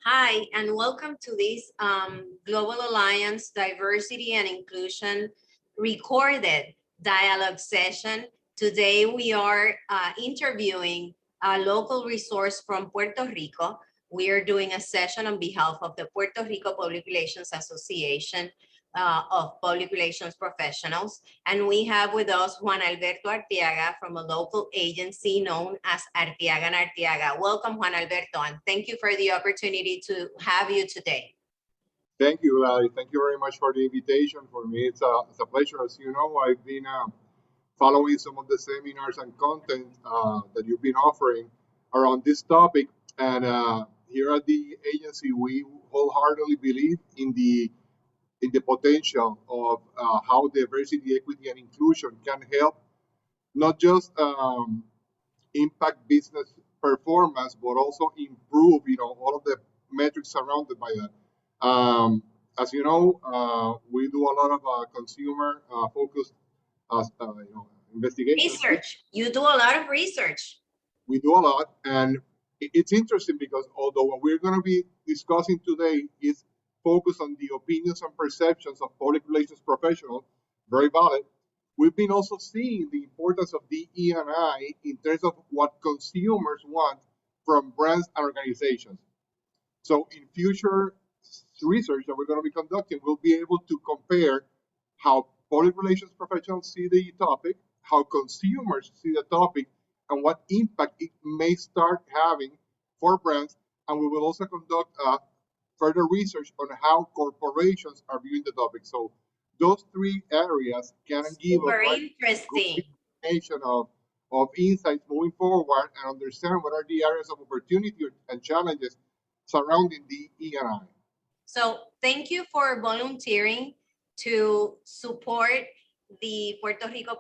Hi, and welcome to this Global Alliance Diversity and Inclusion recorded dialogue session. Today we are interviewing a local resource from Puerto Rico. We are doing a session on behalf of the Puerto Rico Public Relations Association of Public Relations Professionals. And we have with us Juan Alberto Arteaga from a local agency known as Arteaga and Arteaga. Welcome, Juan Alberto, and thank you for the opportunity to have you today. Thank you, Gladys. Thank you very much for the invitation. For me, it's a pleasure. As you know, I've been following some of the seminars and content that you've been offering around this topic. And here at the agency, we wholeheartedly believe in the potential of how diversity, equity, and inclusion can help not just impact business performance, but also improve, all of the metrics surrounded by that. As you know, we do a lot of consumer focused investigation. Research. You do a lot of research. We do a lot, and it's interesting because although what we're going to be discussing today is focused on the opinions and perceptions of public relations professionals, very valid, we've been also seeing the importance of DE&I in terms of what consumers want from brands and organizations. So in future research that we're going to be conducting, we'll be able to compare how public relations professionals see the topic, how consumers see the topic, and what impact it may start having for brands. And we will also conduct further research on how corporations are viewing the topic. So those three areas can give us interesting information of insights moving forward and understand what are the areas of opportunity and challenges surrounding the E&I. So thank you for volunteering to support the Puerto Rico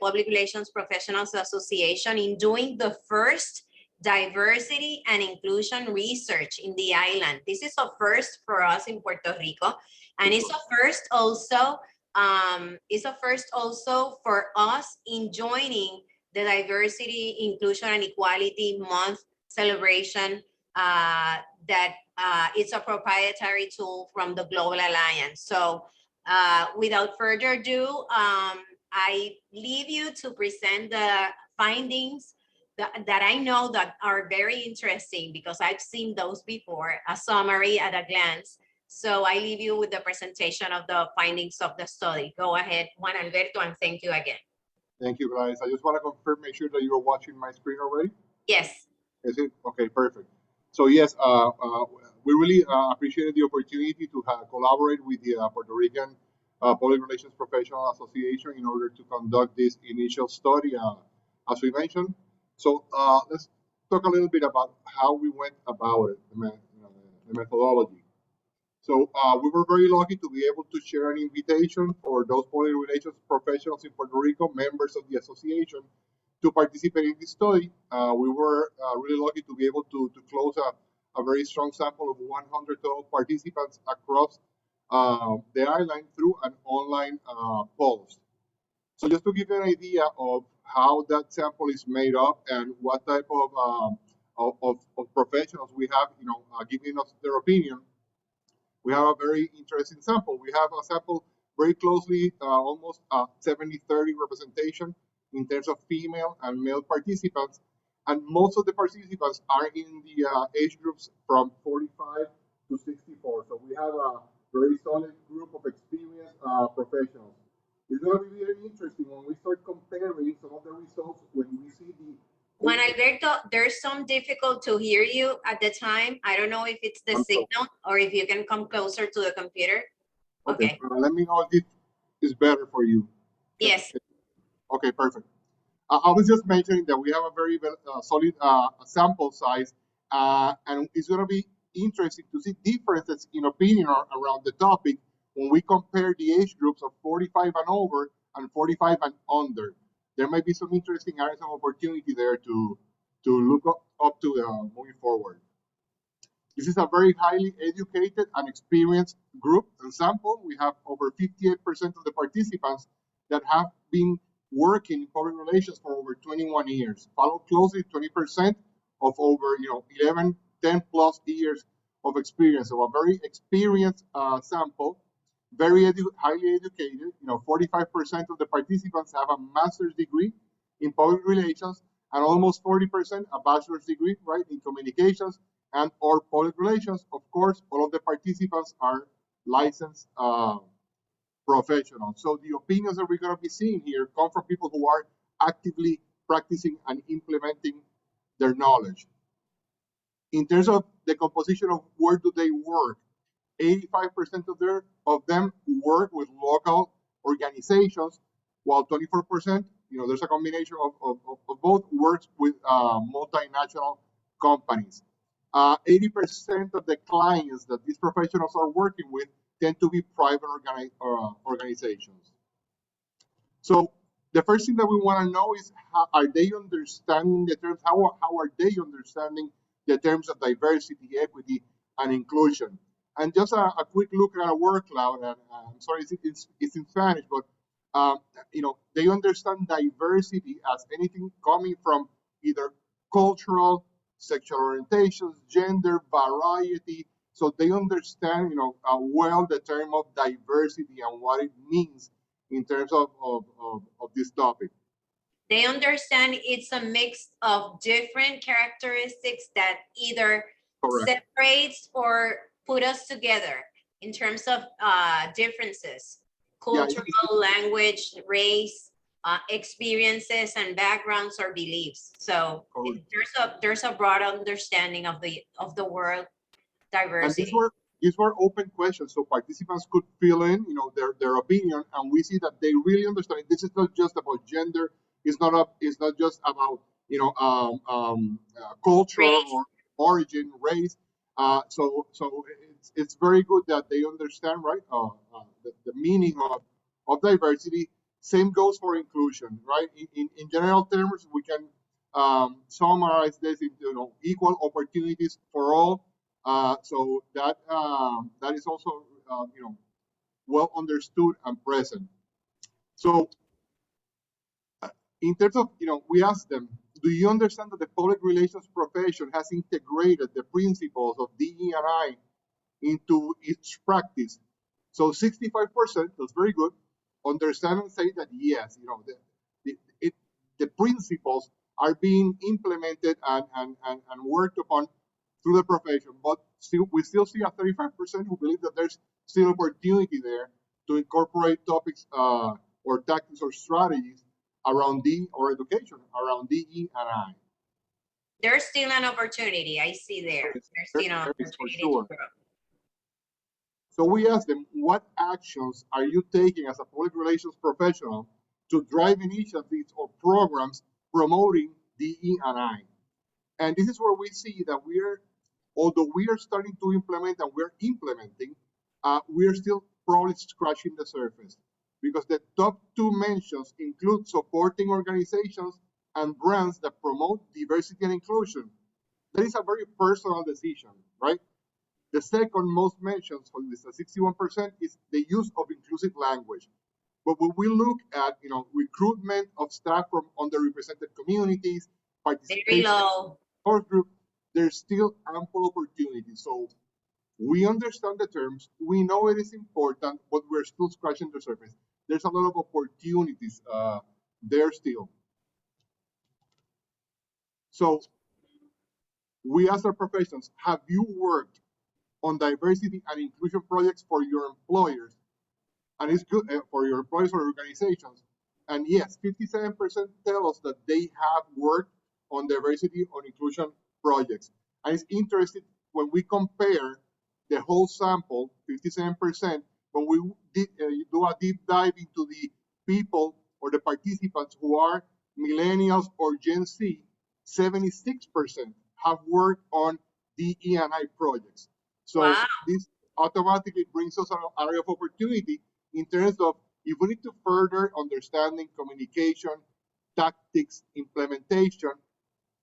Public Relations Professionals Association in doing the first diversity and inclusion research in the island. This is a first for us in Puerto Rico, and it's a first also for us in joining the Diversity, Inclusion, and Equality Month celebration that it's a proprietary tool from the Global Alliance. So without further ado, I leave you to present the findings that I know that are very interesting because I've seen those before, a summary at a glance. So I leave you with the presentation of the findings of the study. Go ahead, Juan Alberto, and thank you again. Thank you, guys. I just want to confirm, make sure that you're watching my screen already. Yes. Is it? Okay, perfect. So yes, we really appreciated the opportunity to collaborate with the Puerto Rican Public Relations Professional Association in order to conduct this initial study, as we mentioned. So let's talk a little bit about how we went about it, the methodology. So we were very lucky to be able to share an invitation for those public relations professionals in Puerto Rico, members of the association, to participate in this study. We were really lucky to be able to close a very strong sample of 112 participants across the island through an online post. So just to give you an idea of how that sample is made up and what type of professionals we have, giving us their opinion, we have a very interesting sample. We have a sample very closely, almost 70-30 representation in terms of female and male participants. And most of the participants are in the age groups from 45 to 64. So we have a very solid group of experienced professionals. It's going to be very interesting when we start comparing some of the results when we see the... Juan Alberto, there's some difficult to hear you at the time. I don't know if it's the signal or if you can come closer to the computer. Okay. Let me know if it is better for you. Yes. Okay, perfect. I was just mentioning that we have a very solid sample size, and it's going to be interesting to see differences in opinion around the topic when we compare the age groups of 45 and over and 45 and under. There might be some interesting areas of opportunity there to look up to moving forward. This is a very highly educated and experienced group and sample. We have over 58% of the participants that have been working in public relations for over 21 years, followed closely 20% of over 10 plus years of experience. So a very experienced sample, highly educated. 45% of the participants have a master's degree in public relations, and almost 40% a bachelor's degree, right, in communications and or public relations. Of course, all of the participants are licensed professionals. So the opinions that we're going to be seeing here come from people who are actively practicing and implementing their knowledge. In terms of the composition of where do they work, 85% of them work with local organizations, while 24%, there's a combination of both, works with multinational companies. 80% of the clients that these professionals are working with tend to be private organizations. So the first thing that we want to know is, how are they understanding the terms? How are they understanding the terms of diversity, equity, and inclusion? And just a quick look at a word cloud, and I'm sorry, it's in Spanish, but they understand diversity as anything coming from either cultural, sexual orientations, gender, variety. So they understand, well, the term of diversity and what it means in terms of this topic. They understand it's a mix of different characteristics that either separates or put us together in terms of differences, cultural, language, race, experiences and backgrounds or beliefs. So there's a broad understanding of the word diversity. And these were open questions, so participants could fill in, their opinion, and we see that they really understand it. This is not just about gender. It's not just about culture, race, or origin, race. So it's very good that they understand, right, the meaning of diversity. Same goes for inclusion, right? In general terms, we can summarize this into equal opportunities for all. So that is also well understood and present. So in terms of, we asked them, do you understand that the public relations profession has integrated the principles of DE&I into its practice? So 65%, that's very good, understand and say that yes, the principles are being implemented and worked upon through the profession, but we still see a 35% who believe that there's still opportunity there to incorporate topics or tactics or strategies around education, around DE&I. There's still an opportunity. I see there. There's still an opportunity to grow. So we asked them, what actions are you taking as a public relations professional to drive initiatives or programs promoting DE&I? And this is where we see that although we are starting to implement and we're implementing, we are still probably scratching the surface, because the top two mentions include supporting organizations and brands that promote diversity and inclusion. That is a very personal decision, right? The second most mentions, for this 61%, is the use of inclusive language. But when we look at recruitment of staff from underrepresented communities, participation in group, there's still ample opportunity. So we understand the terms, we know it is important, but we're still scratching the surface. There's a lot of opportunities there still. So we asked our professionals, have you worked on diversity and inclusion projects for your employers? And it's good for your employers or organizations. And yes, 57% tell us that they have worked on diversity or inclusion projects. And it's interesting when we compare the whole sample, 57%, when we do a deep dive into the people or the participants who are millennials or Gen Z, 76% have worked on DE&I projects. So this automatically brings us an area of opportunity in terms of, if we need to further understanding communication, tactics, implementation,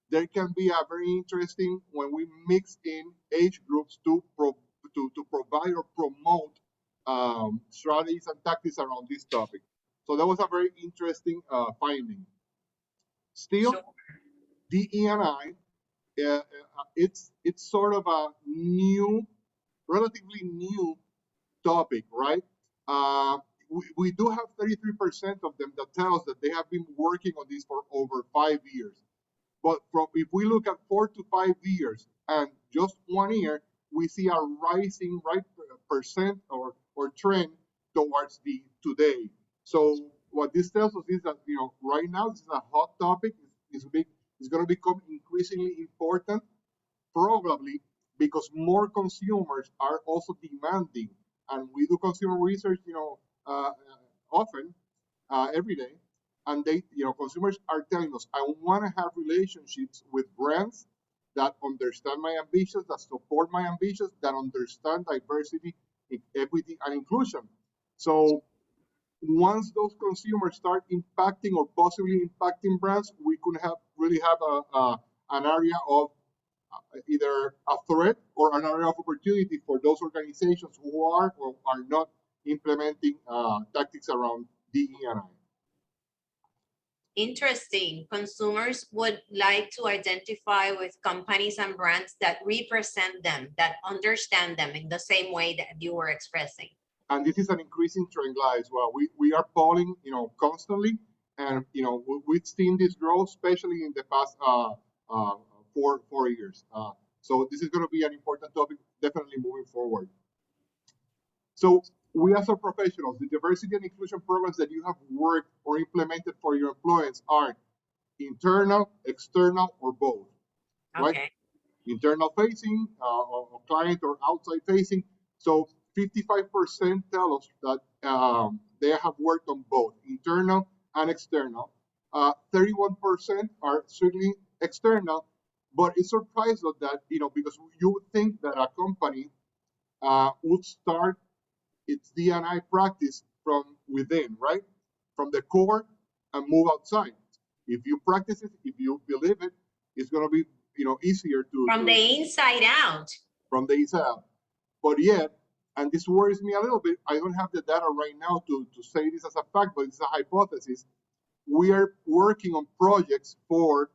there can be a very interesting when we mix in age groups to provide or promote strategies and tactics around this topic. So that was a very interesting finding. Still, DE&I it's sort of a relatively new topic, right? Uh, we do have 33% of them that tell us that they have been working on this for over 5 years. But if we look at 4 to 5 years and just 1 year, we see a rising percent or trend towards the today. So what this tells us is that right now this is a hot topic. It's going to become increasingly important, probably because more consumers are also demanding, and we do consumer research, often, every day, and consumers are telling us, I want to have relationships with brands that understand my ambitions, that support my ambitions, that understand diversity, equity, and inclusion. So once those consumers start impacting or possibly impacting brands, we could really have an area of either a threat or an area of opportunity for those organizations who are or are not implementing tactics around DE&I. Interesting. Consumers would like to identify with companies and brands that represent them, that understand them in the same way that you were expressing. And this is an increasing trend, as well. We are polling, constantly, and we've seen this grow, especially in the past 4 years. So this is going to be an important topic, definitely moving forward. So we as professionals, the diversity and inclusion programs that you have worked or implemented for your employees are internal, external, or both, right? Okay. Internal facing, or client, or outside facing. So 55% tell us that they have worked on both internal and external. 31% are strictly external, but it surprised us that, because you would think that a company would start its D&I practice from within, right? From the core, and move outside. If you practice it, if you believe it, it's going to be easier to from the inside out. From the inside out. But yet, and this worries me a little bit, I don't have the data right now to say this as a fact, but it's a hypothesis. We are working on projects for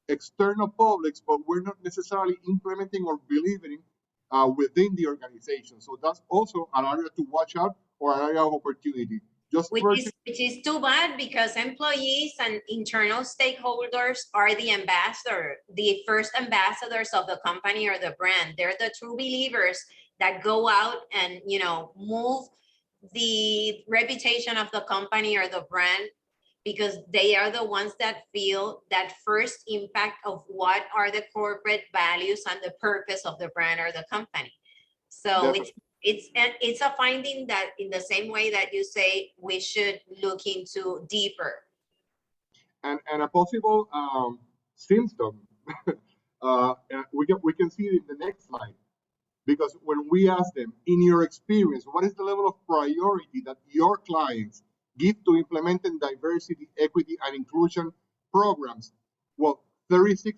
external publics, but we're not necessarily implementing or believing within the organization. So that's also an area to watch out, or an area of opportunity. Which is too bad, because employees and internal stakeholders are the first ambassadors of the company or the brand. They're the true believers that go out and move the reputation of the company or the brand, because they are the ones that feel that first impact of what are the corporate values and the purpose of the brand or the company. So it's a finding that, in the same way that you say, we should look into deeper. And a possible symptom, we can see it in the next slide. Because when we ask them, in your experience, what is the level of priority that your clients give to implementing diversity, equity, and inclusion programs? Well, 36%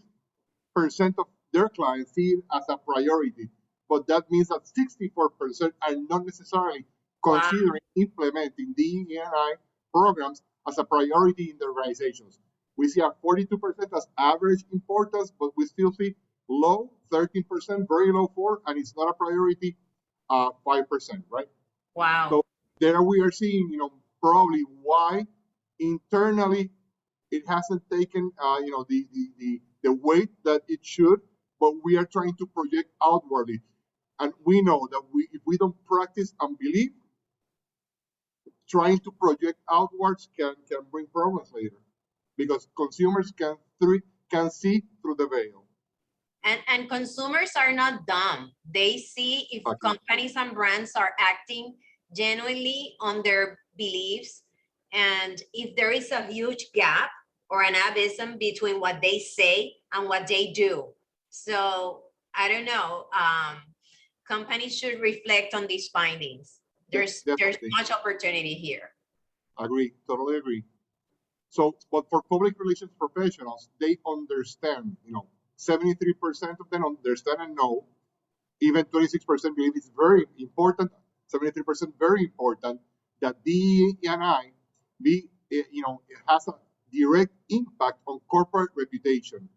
of their clients see it as a priority, but that means that 64% are not necessarily considering implementing DE&I programs as a priority in their organizations. We see a 42% as average importance, but we still see low, 13%, very low 4%, and it's not a priority, 5%, right? Wow. So there we are seeing, probably why internally it hasn't taken, the weight that it should, but we are trying to project outwardly. And we know that if we don't practice and believe, trying to project outwards can bring problems later, because consumers can see through the veil. And consumers are not dumb. They see if companies and brands are acting genuinely on their beliefs, and if there is a huge gap or an abysm between what they say and what they do. So I don't know. Companies should reflect on these findings. There's much opportunity here. Agree, totally agree. So, but for public relations professionals, they understand, 73% of them understand and know. Even 26% believe it's very important, 73% very important, that DE&I it has a direct impact on corporate reputation.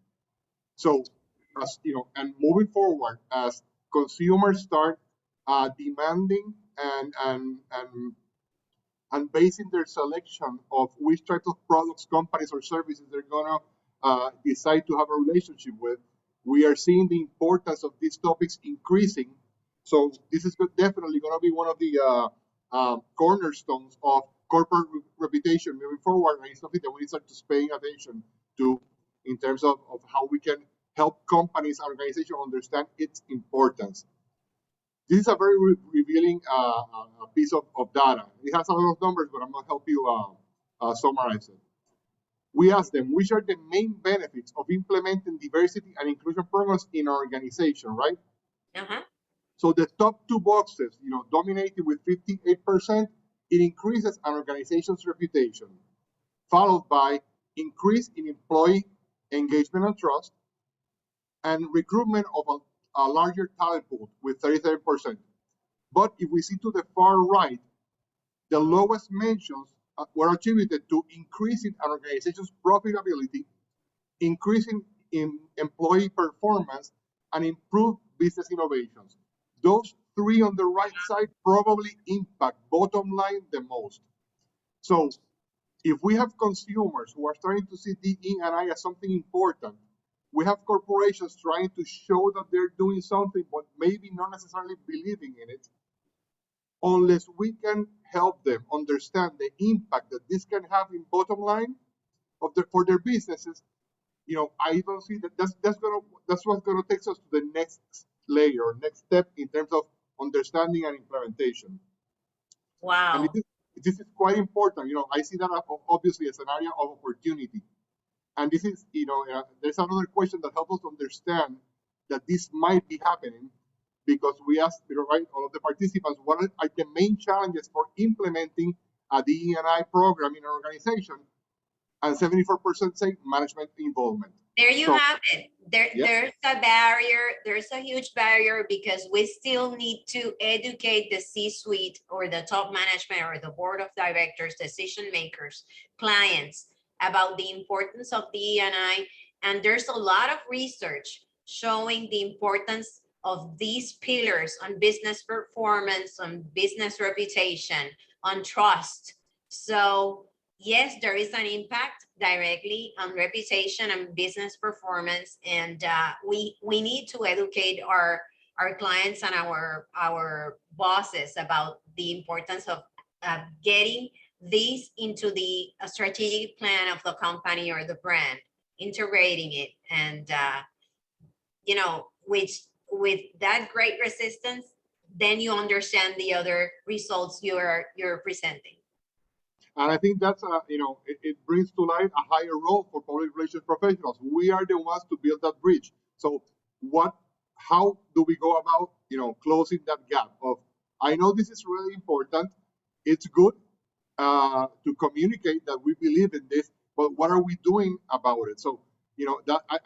So as you know, and moving forward, as consumers start demanding and basing their selection of which type of products, companies, or services they're gonna decide to have a relationship with, we are seeing the importance of these topics increasing. So this is definitely gonna be one of the cornerstones of corporate reputation moving forward, and it's something that we start to paying attention to in terms of how we can help companies and organizations understand its importance. This is a very revealing piece of data. It has a lot of numbers, but I'm going to help you summarize it. We asked them, which are the main benefits of implementing diversity and inclusion programs in our organization, right? Uh-huh. So the top two boxes, dominating with 58%, it increases an organization's reputation, followed by increase in employee engagement and trust, and recruitment of a larger talent pool with 37%. But if we see to the far right, the lowest mentions were attributed to increasing an organization's profitability, increasing in employee performance, and improved business innovations. Those three on the right side probably impact bottom line the most. So if we have consumers who are starting to see DE&I as something important, we have corporations trying to show that they're doing something, but maybe not necessarily believing in it. Unless we can help them understand the impact that this can have in bottom line for their businesses, I don't see that's what's gonna take us to the next layer, next step in terms of understanding and implementation. Wow. And this is quite important. I see that obviously as an area of opportunity. And this is, there's another question that helps us understand that this might be happening, because we asked, all of the participants, what are the main challenges for implementing a DE&I program in an organization? And 74% say management involvement. There you have it. There's a barrier. There's a huge barrier because we still need to educate the C-suite or the top management or the board of directors, decision makers, clients about the importance of DE&I. And there's a lot of research showing the importance of these pillars on business performance, on business reputation, on trust. So yes, there is an impact directly on reputation and business performance, and we need to educate our clients and our bosses about the importance of getting these into the strategic plan of the company or the brand, integrating it, and with that great resistance, then you understand the other results you're presenting. And I think that's, it brings to light a higher role for public relations professionals. We are the ones to build that bridge. So how do we go about, closing that gap of, I know this is really important. It's good to communicate that we believe in this, but what are we doing about it? So,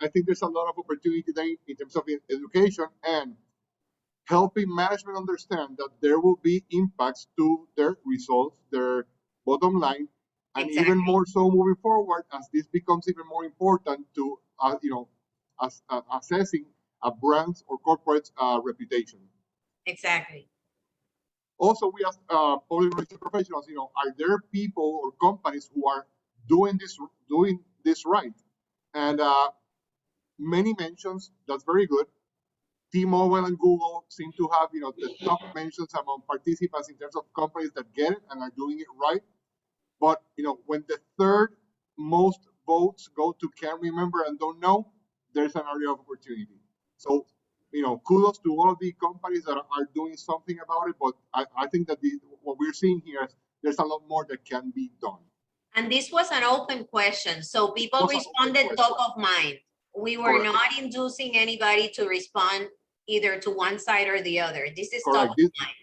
I think there's a lot of opportunity today in terms of education and helping management understand that there will be impacts to their results, their bottom line, and even more so moving forward as this becomes even more important to, assessing a brand's or corporate's reputation. Exactly. Also, we asked public relations professionals, are there people or companies who are doing this right? And many mentions, that's very good. T-Mobile and Google seem to have, the top mentions among participants in terms of companies that get it and are doing it right. But, when the third most votes go to can't remember and don't know, there's an area of opportunity. So, kudos to all of the companies that are doing something about it. But I think that what we're seeing here is there's a lot more that can be done. And this was an open question. So people responded top of mind. We were not inducing anybody to respond either to one side or the other. This is top of mind.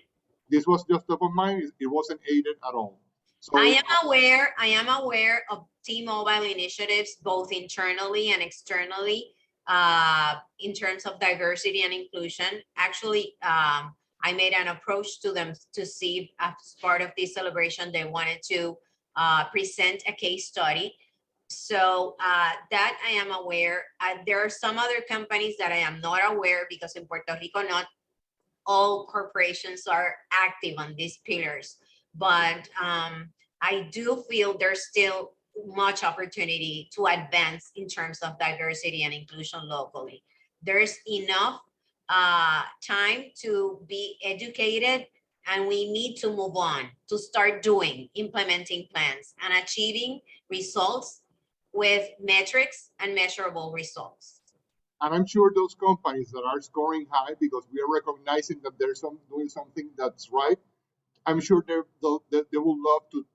This was just top of mind. It wasn't aided at all. So I am aware of T-Mobile initiatives, both internally and externally, in terms of diversity and inclusion. Actually, I made an approach to them to see if, as part of this celebration, they wanted to present a case study. So that I am aware. There are some other companies that I am not aware, because in Puerto Rico, not all corporations are active on these pillars. But I do feel there's still much opportunity to advance in terms of diversity and inclusion locally. There's enough time to be educated, and we need to move on to start doing, implementing plans and achieving results with metrics and measurable results. And I'm sure those companies that are scoring high because we are recognizing that they're doing something that's right, I'm sure they will love to,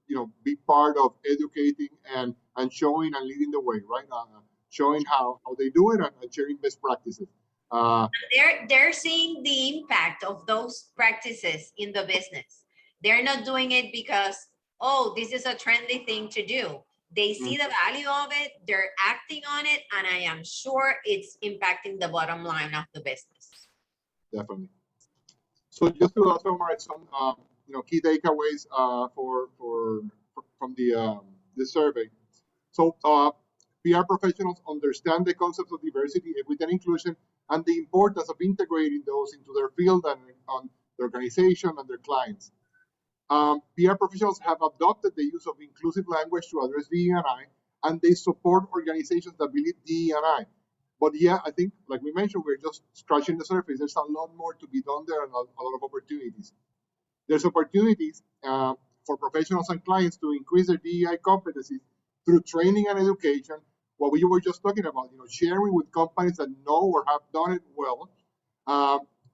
be part of educating and showing and leading the way, right? Showing how they do it and sharing best practices. They're seeing the impact of those practices in the business. They're not doing it because, oh, this is a trendy thing to do. They see the value of it, they're acting on it, and I am sure it's impacting the bottom line of the business. Definitely. So just to summarize some, key takeaways from the survey. So PR professionals understand the concepts of diversity, equity, and inclusion, and the importance of integrating those into their field and on their organization and their clients. PR professionals have adopted the use of inclusive language to address DE&I, and they support organizations that believe DE&I. But yeah, I think, like we mentioned, we're just scratching the surface. There's a lot more to be done there and a lot of opportunities. There's opportunities for professionals and clients to increase their DEI competencies through training and education. What we were just talking about, sharing with companies that know or have done it well.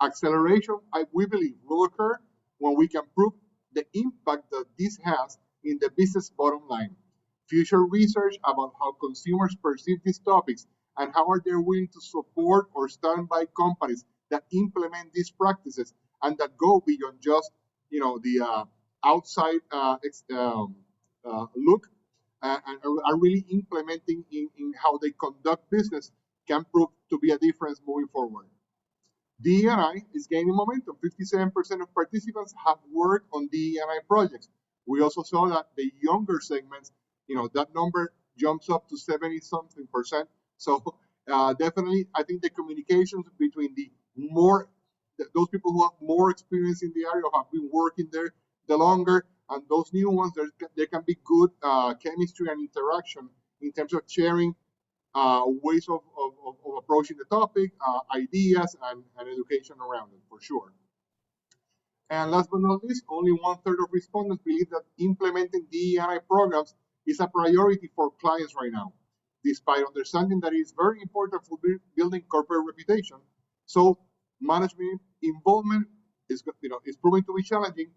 Acceleration, we believe, will occur when we can prove the impact that this has in the business bottom line. Future research about how consumers perceive these topics and how are they willing to support or stand by companies that implement these practices and that go beyond just the outside look and are really implementing in how they conduct business can prove to be a difference moving forward. DE&I is gaining momentum. 57% of participants have worked on DE&I projects. We also saw that the younger segments, that number jumps up to 70-something%. So definitely, I think the communications between those people who have more experience in the area, have been working there the longer, and those new ones, there can be good chemistry and interaction in terms of sharing ways of approaching the topic, ideas, and education around it, for sure. And last but not least, only 1/3 of respondents believe that implementing DE&I programs is a priority for clients right now, despite understanding that it is very important for building corporate reputation. So management involvement is proving to be challenging.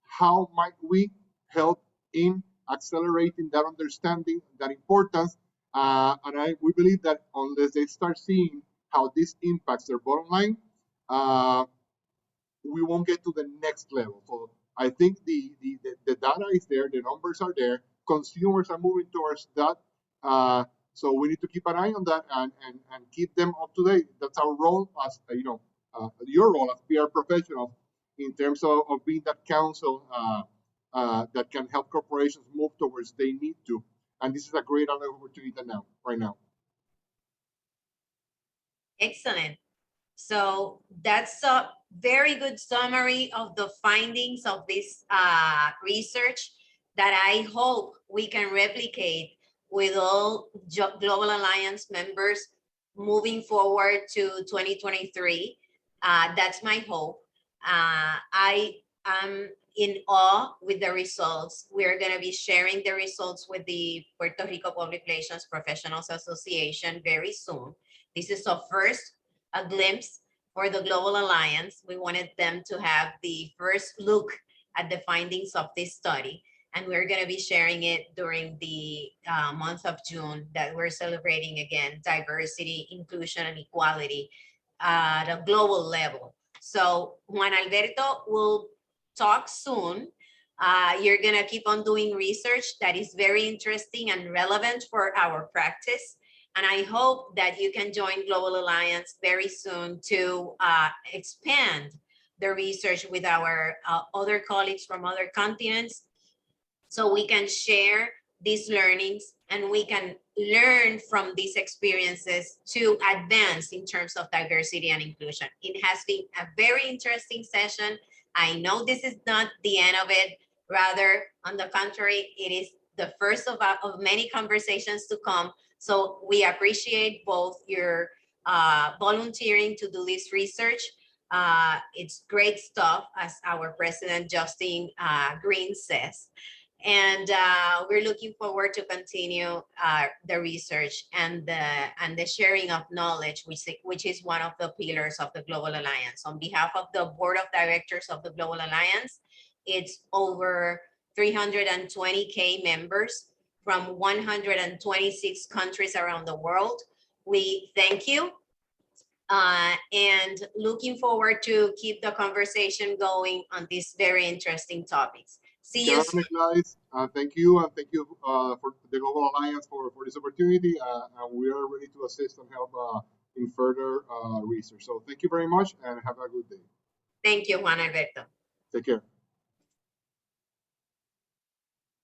How might we help in accelerating that understanding, that importance? We believe that unless they start seeing how this impacts their bottom line, we won't get to the next level. So I think the data is there, the numbers are there, consumers are moving towards that. So we need to keep an eye on that and keep them up to date. That's our role as your role as PR professionals in terms of being that counsel that can help corporations move towards they need to. And this is a great opportunity right now. Excellent. So that's a very good summary of the findings of this research that I hope we can replicate with all Global Alliance members moving forward to 2023. That's my hope. I am in awe with the results. We're going to be sharing the results with the Puerto Rico Public Relations Professionals Association very soon. This is a glimpse for the Global Alliance. We wanted them to have the first look at the findings of this study, and we're going to be sharing it during the month of June that we're celebrating, again, diversity, inclusion, and equality at a global level. So Juan Alberto will talk soon. You're going to keep on doing research that is very interesting and relevant for our practice. And I hope that you can join Global Alliance very soon to expand the research with our other colleagues from other continents, so we can share these learnings, and we can learn from these experiences to advance in terms of diversity and inclusion. It has been a very interesting session. I know this is not the end of it. Rather, on the contrary, it is the first of many conversations to come. So we appreciate both your volunteering to do this research. It's great stuff, as our president, Justin Green, says. And we're looking forward to continue the research and the sharing of knowledge, which is one of the pillars of the Global Alliance. On behalf of the board of directors of the Global Alliance, it's over 320K members from 126 countries around the world. We thank you. And looking forward to keep the conversation going on these very interesting topics. See you soon. Gladys, thank you, and thank you for the Global Alliance for this opportunity, and we are ready to assist and help in further research. So thank you very much, and have a good day. Thank you, Juan Alberto. Take care.